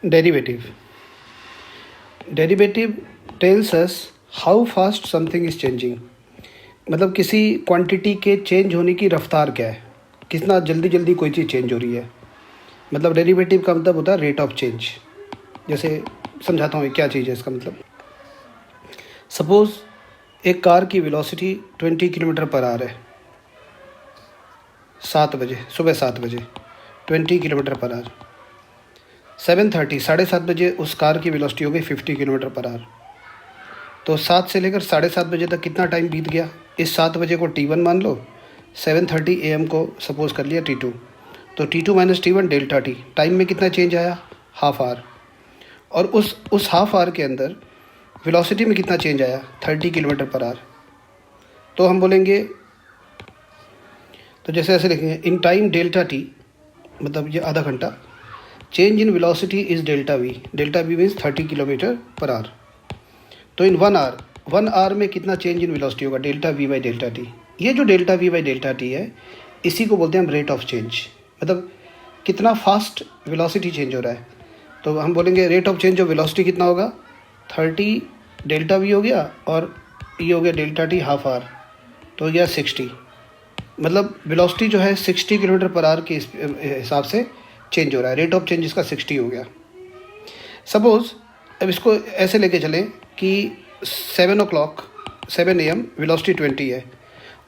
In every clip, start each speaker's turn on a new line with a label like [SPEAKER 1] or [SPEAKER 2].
[SPEAKER 1] Derivative derivative tells us how fast something is changing. मतलब किसी quantity के change होने की रफ्तार क्या है, कितना जल्दी जल्दी कोई चीज़ चेंज हो रही है। मतलब डेरिवेटिव का मतलब होता है रेट ऑफ चेंज। जैसे समझाता हूँ क्या चीज़ है इसका मतलब। सपोज़ एक कार की वेलोसिटी 20 किलोमीटर पर आवर है, 7 बजे, सुबह 7 बजे 20 किलोमीटर पर आवर। 7:30 7:30 बजे उस कार की वेलोसिटी हो गई 50 किलोमीटर पर आवर। तो 7 से लेकर 7:30 बजे तक कितना टाइम बीत गया। इस 7 बजे को T1 मान लो, 7:30 AM को सपोज़ कर लिया T2। तो T2 minus T1 delta T, time में कितना चेंज आया, हाफ आवर। और उस हाफ आवर के अंदर वेलोसिटी में कितना चेंज आया, 30 किलोमीटर पर आवर। तो हम बोलेंगे, तो जैसे ऐसे लिखेंगे, इन टाइम डेल्टा T, मतलब ये आधा घंटा, change in velocity is delta V। Delta V means 30 kilometre per hour. तो इन 1 आवर में कितना चेंज इन वेलोसिटी होगा, delta V by delta T। ये जो delta V by delta T है, इसी को बोलते हैं हम रेट ऑफ चेंज। मतलब कितना फास्ट वेलोसिटी चेंज हो रहा है। तो हम बोलेंगे rate of change of velocity कितना होगा, 30 डेल्टा V हो गया और ये हो गया डेल्टा T हाफ आवर, तो हो गया 60। मतलब वेलोसिटी जो है 60 किलोमीटर पर आवर के हिसाब से चेंज हो रहा है। रेट ऑफ चेंज इसका 60 हो गया। सपोज़ अब इसको ऐसे लेके चलें कि 7 AM वेलोसिटी 20 है,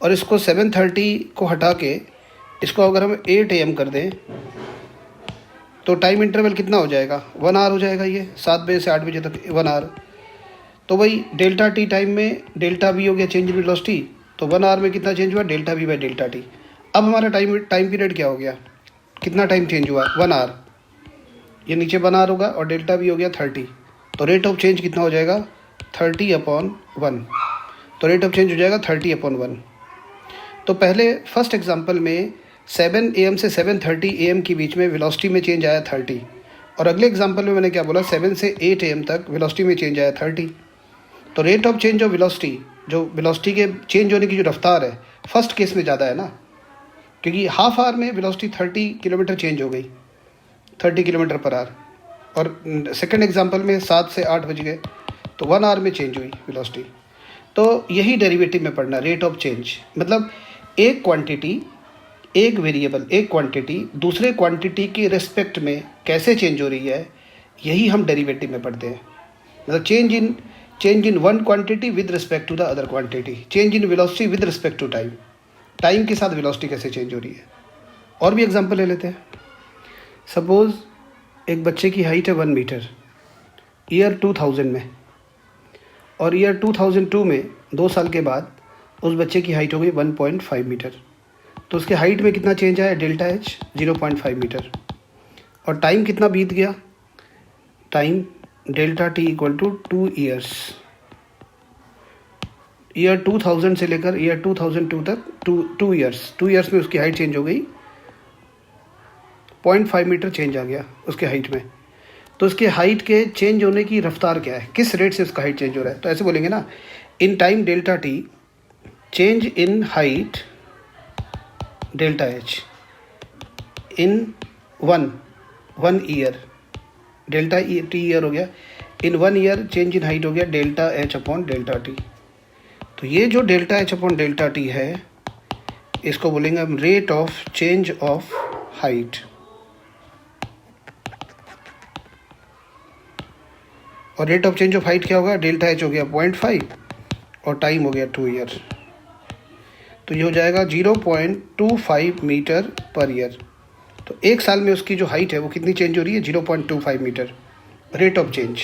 [SPEAKER 1] और इसको 7:30 को हटा के इसको अगर हम 8 AM कर दें, तो टाइम इंटरवल कितना हो जाएगा, 1 आवर हो जाएगा। ये 7 बजे से 8 बजे तक 1 आवर। तो वही डेल्टा T टाइम में डेल्टा V हो गया चेंज इन वेलोसिटी। तो 1 आवर में कितना चेंज हुआ, delta V by delta T। अब हमारा टाइम पीरियड क्या हो गया, कितना टाइम चेंज हुआ, 1 आवर। ये नीचे 1 आवर होगा और डेल्टा V हो गया 30। तो रेट ऑफ चेंज कितना हो जाएगा, 30/1। तो रेट ऑफ चेंज हो जाएगा 30/1। तो पहले फर्स्ट एग्जांपल में 7 AM से 7:30 AM के बीच में वेलोसिटी में चेंज आया 30, और अगले एग्जांपल में मैंने क्या बोला, 7 से 8 AM तक वेलोसिटी में चेंज आया 30। तो rate of change of velocity, जो वेलोसिटी के चेंज होने की जो रफ्तार है, फर्स्ट केस में ज़्यादा है ना, क्योंकि हाफ आवर में वेलोसिटी 30 किलोमीटर चेंज हो गई, 30 किलोमीटर पर आवर। और सेकंड एग्जांपल में 7 से 8 बज गए, तो 1 आवर में चेंज हुई वेलोसिटी। तो यही डेरिवेटिव में पढ़ना, रेट ऑफ चेंज। मतलब एक क्वांटिटी, एक वेरिएबल, एक क्वांटिटी दूसरे क्वांटिटी के रिस्पेक्ट में कैसे चेंज हो रही है, यही हम डेरिवेटिव में पढ़ते हैं। मतलब change in one quantity with respect to the other quantity, change in velocity with respect to time, time के साथ वेलोसिटी कैसे चेंज हो रही है। और भी एग्जांपल ले लेते हैं। सपोज़ एक बच्चे की हाइट है 1 मीटर ईयर 2000 में, और ईयर 2002 में 2 साल के बाद उस बच्चे की हाइट हो गई 1.5 मीटर। तो उसके हाइट में कितना चेंज आया, डेल्टा H 0.5 मीटर। और टाइम कितना बीत गया, time delta T equal to 2 years. Year 2000 से लेकर ईयर 2002 तक 2 ईयर्स में उसकी हाइट चेंज हो गई, 0.5 मीटर चेंज आ गया उसके हाइट में। तो उसके हाइट के चेंज होने की रफ्तार क्या है, किस रेट से उसका हाइट चेंज हो रहा है। तो ऐसे बोलेंगे ना, in time delta T, change in height delta H in one year, delta T year हो गया, in 1 year change in height हो गया delta H upon delta T। तो ये जो delta H upon delta T है, इसको बोलेंगे हम rate of change of height. और rate of change of height क्या होगा, डेल्टा H हो गया 0.5 और टाइम हो गया 2 ईयर। तो ये हो जाएगा 0.25 मीटर पर ईयर। तो एक साल में उसकी जो हाइट है वो कितनी चेंज हो रही है, 0.25 मीटर। रेट ऑफ चेंज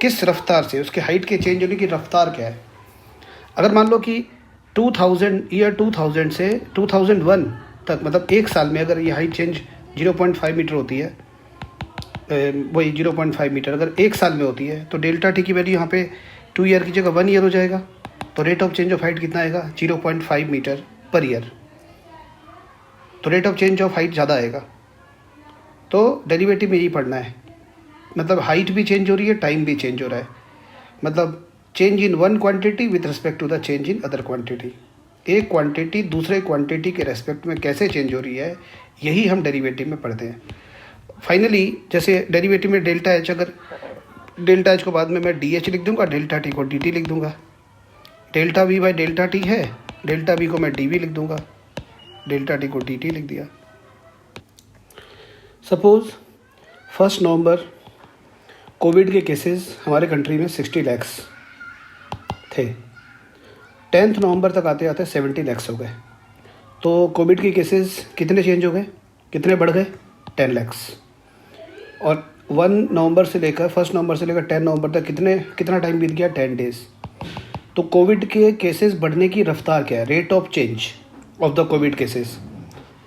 [SPEAKER 1] किस रफ्तार से, उसके हाइट के चेंज होने की रफ्तार क्या है। अगर मान लो कि 2000 से 2001 तक, मतलब एक साल में अगर ये हाइट चेंज 0.5 मीटर होती है, वही 0.5 मीटर अगर एक साल में होती है, तो डेल्टा T की वैल्यू यहाँ पे 2 ईयर की जगह 1 ईयर हो जाएगा। तो rate of change of height कितना आएगा, 0.5 मीटर पर ईयर। तो rate of change of height ज़्यादा आएगा। तो डेरिवेटिव में यही पढ़ना है। मतलब हाइट भी चेंज हो रही है, टाइम भी चेंज हो रहा है। मतलब change in one quantity with respect to the change in other quantity, एक क्वांटिटी दूसरे क्वांटिटी के रेस्पेक्ट में कैसे चेंज हो रही है, यही हम डेरिवेटिव में पढ़ते हैं। फाइनली जैसे डेरिवेटिव में डेल्टा एच, अगर डेल्टा एच को बाद में मैं डी एच लिख दूंगा, डेल्टा टी को डी टी लिख दूंगा। Delta we by delta T है, डेल्टा वी को मैं डी वी लिख दूंगा, डेल्टा टी को डी टी लिख दिया। सपोज 1 नवंबर कोविड के केसेस हमारे कंट्री में 60 lakhs थे, 10 नवंबर तक आते आते 70 lakhs हो गए। तो कोविड के केसेस कितने चेंज हो गए, कितने बढ़ गए, 10 lakhs। और 1 नवंबर से लेकर 1 नवंबर से लेकर 10 नवंबर तक कितना टाइम बीत गया, 10 days। तो कोविड के केसेस बढ़ने की रफ्तार क्या है, rate of change of the Covid cases,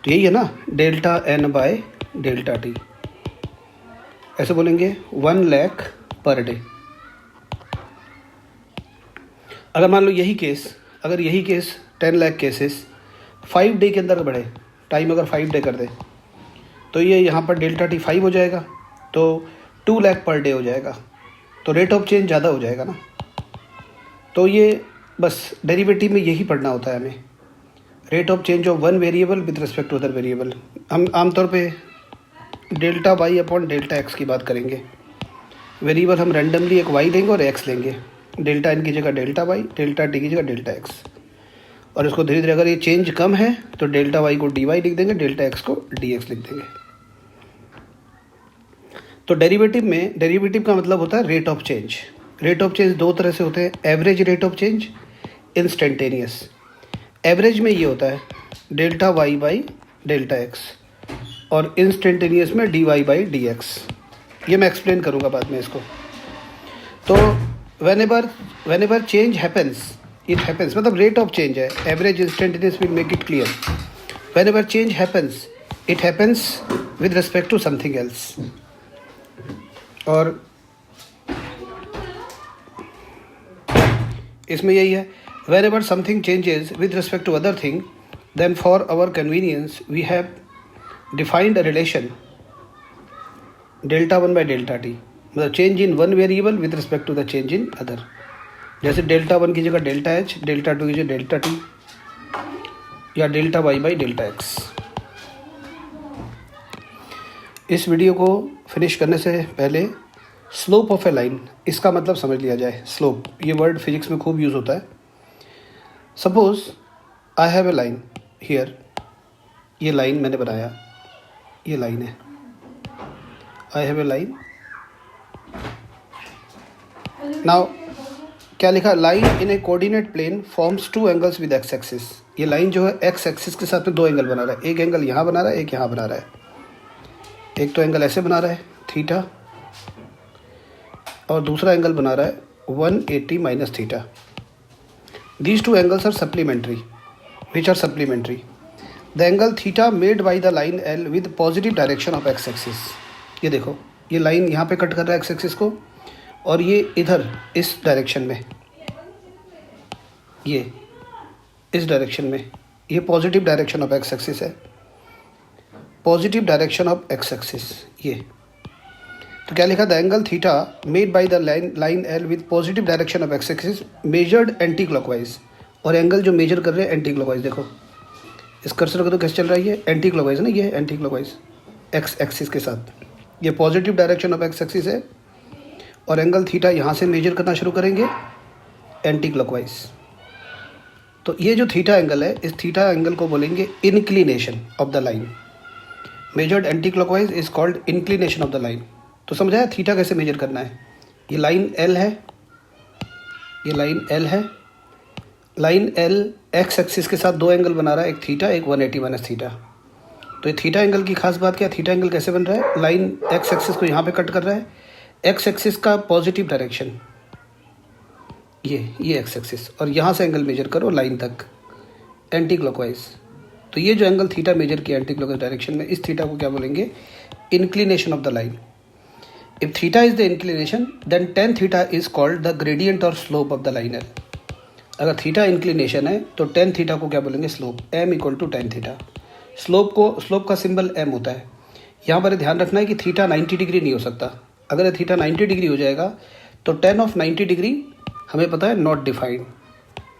[SPEAKER 1] तो यही है ना, delta N by delta T. ऐसे बोलेंगे 1 lakh पर डे। अगर मान लो यही केस 10 lakh केसेस 5 डे के अंदर बढ़े, टाइम अगर 5 डे कर दे, तो ये यहाँ पर डेल्टा टी 5 हो जाएगा, तो 2 lakh पर डे हो जाएगा, तो रेट ऑफ चेंज ज़्यादा हो जाएगा ना। तो ये बस डेरिवेटिव में यही पढ़ना होता है हमें, rate of change of one variable with respect to other variable. हम आमतौर पे delta Y upon delta X की बात करेंगे। वेरिएबल हम रैंडमली एक वाई लेंगे और एक्स लेंगे, डेल्टा एन की जगह डेल्टा वाई, डेल्टा टी की जगह डेल्टा एक्स, और इसको धीरे धीरे अगर ये चेंज कम है तो डेल्टा वाई को डी वाई लिख देंगे, डेल्टा एक्स को डी एक्स लिख देंगे। तो डेरिवेटिव का मतलब होता है rate of change. Rate of change 2 तरह से होते हैं, average rate of change, instantaneous. Average में ये होता है delta Y by delta X, और इंस्टेंटेनियस में D Y by D X. ये मैं एक्सप्लेन करूँगा बाद में इसको। तो whenever change happens, it happens मतलब रेट ऑफ चेंज है, average instantaneous will make it clear. whenever change happens, it happens with respect to something else. और इसमें यही है, whenever something changes with respect to other thing, then for our convenience we have defined a relation delta 1 by delta t, मतलब change in one variable with respect to the change in other। जैसे delta 1 की जगह delta H, delta 2 की जगह delta T, या delta Y by delta X. इस video को finish करने से पहले स्लोप ऑफ ए लाइन, इसका मतलब समझ लिया जाए। स्लोप, ये वर्ड फिजिक्स में खूब यूज़ होता है। Suppose I have a line here, ये लाइन मैंने बनाया, ये लाइन है, I have a line. Now क्या लिखा, line in a coordinate plane forms 2 angles with X axis. ये लाइन जो है एक्स एक्सिस के साथ में 2 एंगल बना रहा है, एक एंगल यहाँ बना रहा है, एक यहाँ बना रहा है। एक तो एंगल ऐसे बना रहा है थीटा, और दूसरा एंगल बना रहा है 180 minus theta. These 2 angles are supplementary. Which are supplementary? The angle theta made by the line L with positive direction of x axis. ये देखो, ये लाइन यहाँ पे कट कर रहा है x axis को, और ये इधर इस डायरेक्शन में, ये इस डायरेक्शन में, ये positive direction of x axis है, positive direction of x axis ये। तो क्या लिखा, the angle theta made by the line L with positive direction of x axis measured anti clockwise. और एंगल जो मेजर कर रहे हैं एंटी क्लॉकवाइज, देखो इस कर्सर को तो कैसे चल रहा है, ये एंटी क्लॉकवाइज ना, ये एंटी क्लॉकवाइज एक्स एक्सिस के साथ। ये positive direction of x axis है, और एंगल थीटा यहाँ से मेजर करना शुरू करेंगे एंटी क्लॉकवाइज। तो ये जो थीटा एंगल है, इस थीटा एंगल को बोलेंगे inclination of the line. Measured anti clockwise is called inclination of the line. तो समझाया थीटा कैसे मेजर करना है। ये लाइन एल है, ये लाइन एल है, लाइन एल एक्स एक्सिस के साथ 2 एंगल बना रहा है, एक थीटा, एक 180 माइनस थीटा। तो ये थीटा एंगल की खास बात क्या है, थीटा एंगल कैसे बन रहा है, लाइन एक्स एक्सिस को यहाँ पे कट कर रहा है, एक्स एक्सिस का पॉजिटिव डायरेक्शन ये एक्स एक्सिस, और यहाँ से एंगल मेजर करो लाइन तक एंटी क्लॉकवाइज। तो ये जो एंगल थीटा मेजर किया एंटी क्लॉकवाइज डायरेक्शन में, इस थीटा को क्या बोलेंगे, inclination of the line. If theta is the inclination, then tan theta is called the gradient or slope of the line L. अगर थीटा इंक्लिनेशन है तो tan theta को क्या बोलेंगे, slope, m equal to tan theta. Slope का symbol m होता है। यहाँ पर ध्यान रखना है कि थीटा 90 डिग्री नहीं हो सकता। अगर थीटा 90 डिग्री हो जाएगा तो tan ऑफ 90 डिग्री हमें पता है not defined,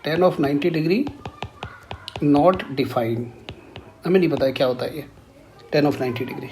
[SPEAKER 1] tan of 90 degree not defined, हमें नहीं पता है क्या होता है ये tan ऑफ 90 डिग्री।